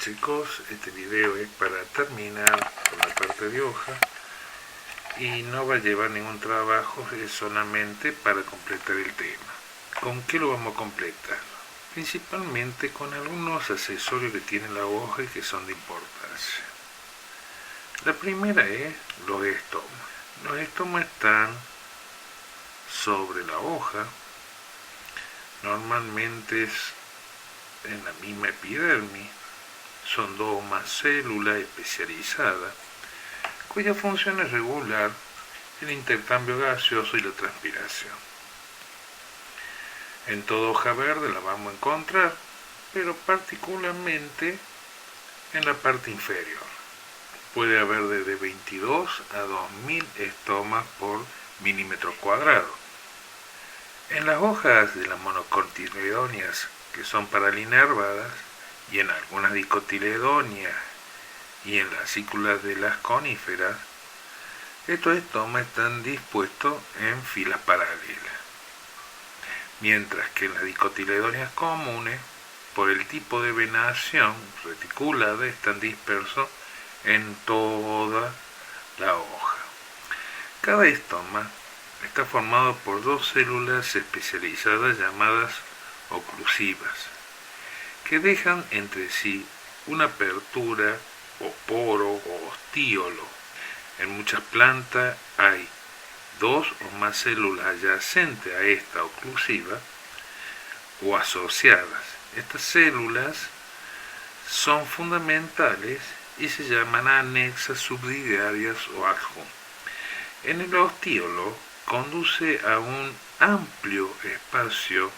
chicos, este video es para terminar con la parte de hoja y no va a llevar ningún trabajo, es solamente para completar el tema. ¿Con qué lo vamos a completar? Principalmente con algunos accesorios que tiene la hoja y que son de importancia. La primera es los estomas. Los estomas están sobre la hoja, normalmente es en la misma epidermis. Son dos o más células especializadas cuya función es regular el intercambio gaseoso y la transpiración. En toda hoja verde la vamos a encontrar, pero particularmente en la parte inferior. Puede haber desde 22 a 2000 estomas por milímetro cuadrado. En las hojas de las monocotiledóneas, que son paralinervadas, y en algunas dicotiledóneas y en las cículas de las coníferas, estos estomas están dispuestos en filas paralelas, mientras que en las dicotiledóneas comunes, por el tipo de venación reticulada, están dispersos en toda la hoja. Cada estoma está formado por dos células especializadas llamadas oclusivas, que dejan entre sí una apertura o poro o ostíolo. En muchas plantas hay dos o más células adyacentes a esta oclusiva o asociadas. Estas células son fundamentales y se llaman anexas, subsidiarias o adjuntas. En el ostíolo conduce a un amplio espacio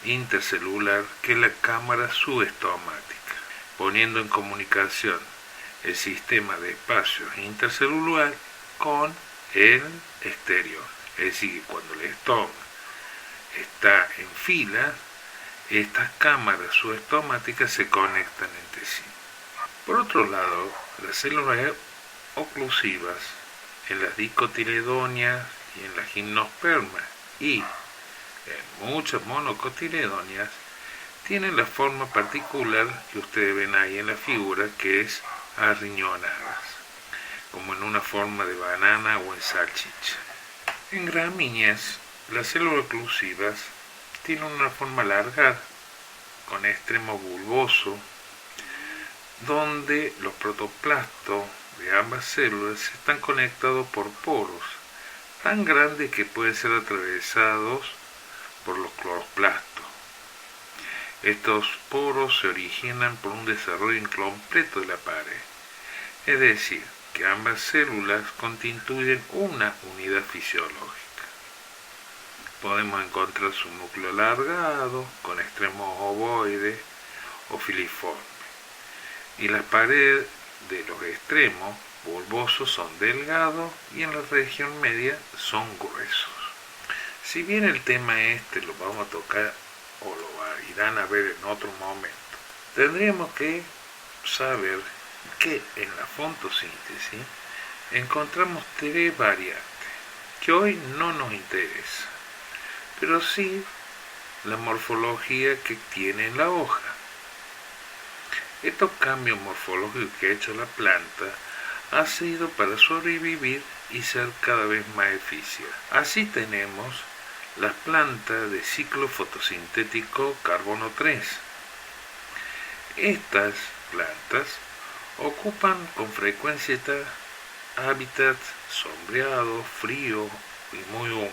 intercelular que es la cámara subestomática, poniendo en comunicación el sistema de espacio intercelular con el exterior. Es decir, que cuando el estoma está en fila, estas cámaras subestomáticas se conectan entre sí. Por otro lado, las células oclusivas en las dicotiledóneas y en las gimnospermas y en muchas monocotiledóneas tienen la forma particular que ustedes ven ahí en la figura, que es arriñonadas, como en una forma de banana o en salchicha. En gramíneas, las células oclusivas tienen una forma alargada, con extremo bulboso, donde los protoplastos de ambas células están conectados por poros tan grandes que pueden ser atravesados por los cloroplastos. Estos poros se originan por un desarrollo incompleto de la pared, es decir, que ambas células constituyen una unidad fisiológica. Podemos encontrar su núcleo alargado, con extremos ovoides o filiformes, y las paredes de los extremos bulbosos son delgados y en la región media son gruesos. Si bien el tema lo vamos a tocar o lo irán a ver en otro momento, tendríamos que saber que en la fotosíntesis encontramos tres variantes que hoy no nos interesa, pero sí la morfología que tiene la hoja. Estos cambios morfológicos que ha hecho la planta ha sido para sobrevivir y ser cada vez más eficiente. Así tenemos las plantas de ciclo fotosintético carbono 3. Estas plantas ocupan con frecuencia hábitats sombreados, fríos y muy húmedos,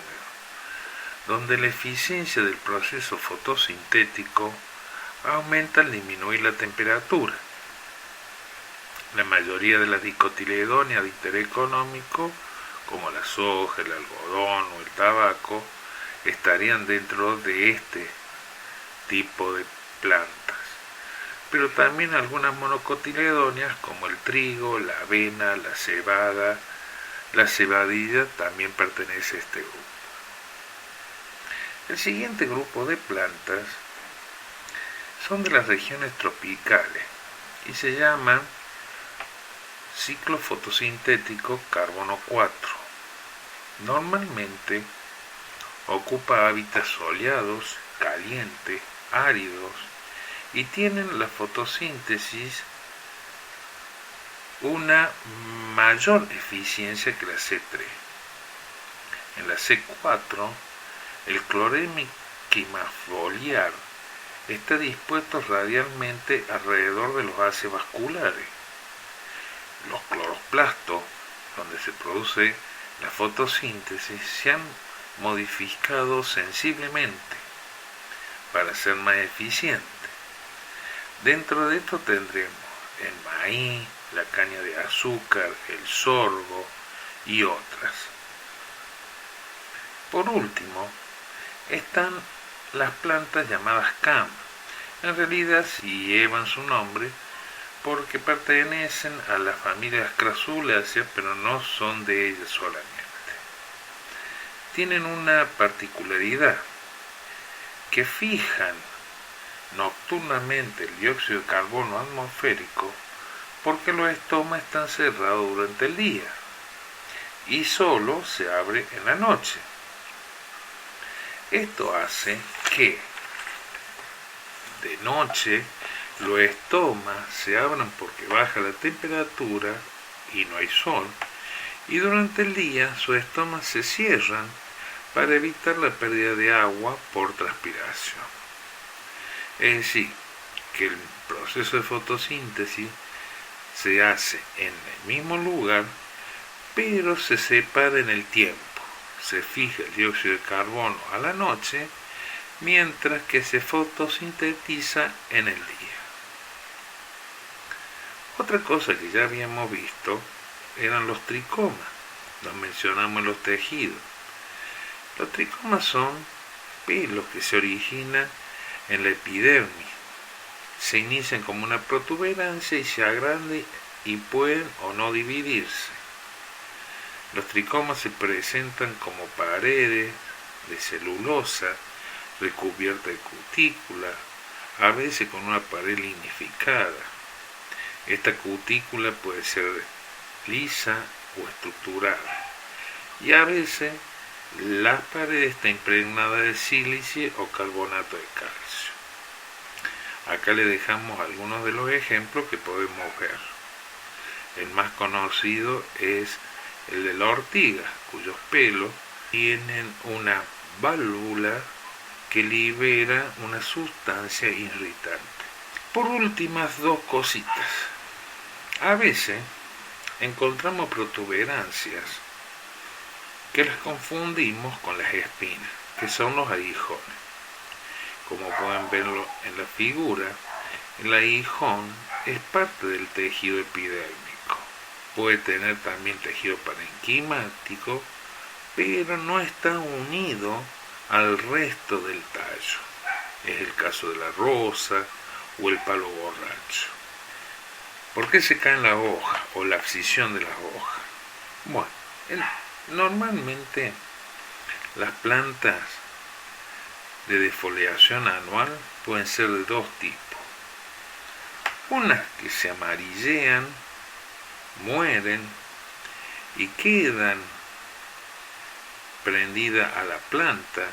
donde la eficiencia del proceso fotosintético aumenta al disminuir la temperatura. La mayoría de las dicotiledóneas de interés económico, como la soja, el algodón o el tabaco, estarían dentro de este tipo de plantas. Pero también algunas monocotiledóneas, como el trigo, la avena, la cebada, la cebadilla, también pertenece a este grupo. El siguiente grupo de plantas son de las regiones tropicales y se llaman ciclo fotosintético carbono 4. Normalmente ocupa hábitats soleados, calientes, áridos y tienen la fotosíntesis una mayor eficiencia que la C3. En la C4, el clorequima foliar está dispuesto radialmente alrededor de los haces vasculares. Los cloroplastos, donde se produce la fotosíntesis, se han modificado sensiblemente para ser más eficientes. Dentro de esto tendremos el maíz, la caña de azúcar, el sorgo y otras. Por último, están las plantas llamadas CAM. En realidad sí llevan su nombre porque pertenecen a la familia Crasuláceas, pero no son de ellas solamente. Tienen una particularidad, que fijan nocturnamente el dióxido de carbono atmosférico porque los estomas están cerrados durante el día y solo se abre en la noche. Esto hace que de noche los estomas se abran porque baja la temperatura y no hay sol, y durante el día sus estomas se cierran para evitar la pérdida de agua por transpiración. Es decir, que el proceso de fotosíntesis se hace en el mismo lugar, pero se separa en el tiempo. Se fija el dióxido de carbono a la noche, mientras que se fotosintetiza en el día. Otra cosa que ya habíamos visto eran los tricomas. Los mencionamos en los tejidos. Los tricomas son pelos que se originan en la epidermis. Se inician como una protuberancia y se agrandan y pueden o no dividirse. Los tricomas se presentan como paredes de celulosa recubierta de cutícula, a veces con una pared lignificada. Esta cutícula puede ser lisa o estructurada, y a veces la pared está impregnada de sílice o carbonato de calcio. Acá le dejamos algunos de los ejemplos que podemos ver. El más conocido es el de la ortiga, cuyos pelos tienen una válvula que libera una sustancia irritante. Por últimas dos cositas. A veces encontramos protuberancias que las confundimos con las espinas, que son los aguijones. Como pueden verlo en la figura, el aguijón es parte del tejido epidérmico. Puede tener también tejido parenquimático, pero no está unido al resto del tallo. Es el caso de la rosa o el palo borracho. ¿Por qué se caen las hojas o la abscisión de las hojas? Bueno, normalmente las plantas de defoliación anual pueden ser de dos tipos. Unas que se amarillean, mueren y quedan prendidas a la planta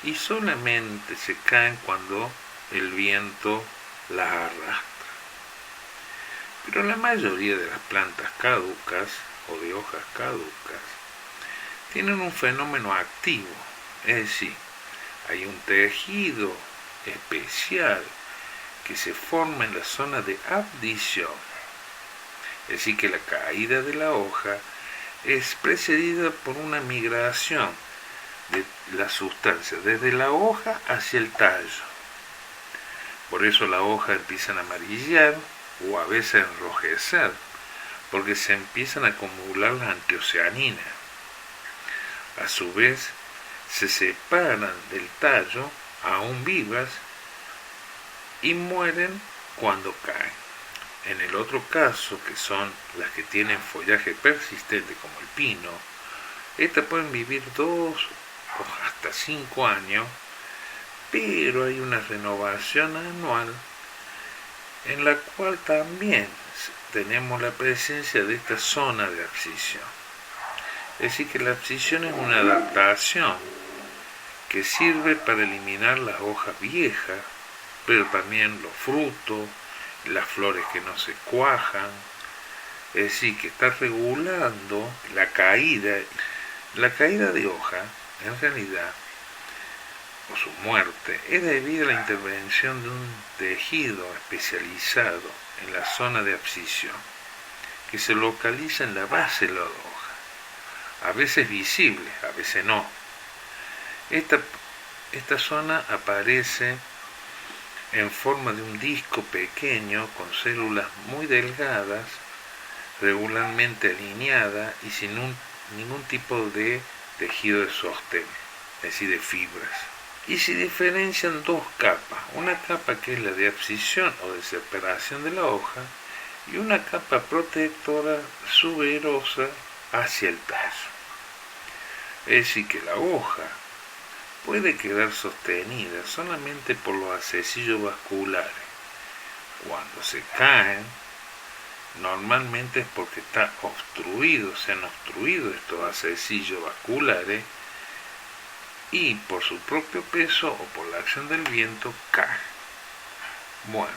y solamente se caen cuando el viento las arrastra. Pero la mayoría de las plantas caducas o de hojas caducas tienen un fenómeno activo, es decir, hay un tejido especial que se forma en la zona de abdición, es decir, que la caída de la hoja es precedida por una migración de la sustancia desde la hoja hacia el tallo. Por eso la hoja empieza a amarillar o a veces a enrojecer, porque se empiezan a acumular las antocianinas. A su vez, se separan del tallo, aún vivas, y mueren cuando caen. En el otro caso, que son las que tienen follaje persistente como el pino, estas pueden vivir 2 o hasta 5 años, pero hay una renovación anual en la cual también tenemos la presencia de esta zona de abscisión. Es decir, que la abscisión es una adaptación que sirve para eliminar las hojas viejas pero también los frutos, las flores que no se cuajan. Es decir, que está regulando la caída. La caída de hoja, en realidad, o su muerte, es debido a la intervención de un tejido especializado en la zona de abscisión, que se localiza en la base de la hoja, a veces visible, a veces no. Esta zona aparece en forma de un disco pequeño con células muy delgadas, regularmente alineadas y sin ningún tipo de tejido de sostén, es decir, de fibras. Y se diferencian dos capas, una capa que es la de abscisión o de separación de la hoja y una capa protectora suberosa hacia el tallo. Es decir, que la hoja puede quedar sostenida solamente por los accesillos vasculares. Cuando se caen, normalmente es porque está obstruido, se han obstruido estos accesillos vasculares y por su propio peso o por la acción del viento caen. Bueno,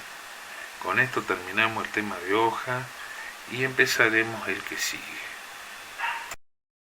con esto terminamos el tema de hoja y empezaremos el que sigue.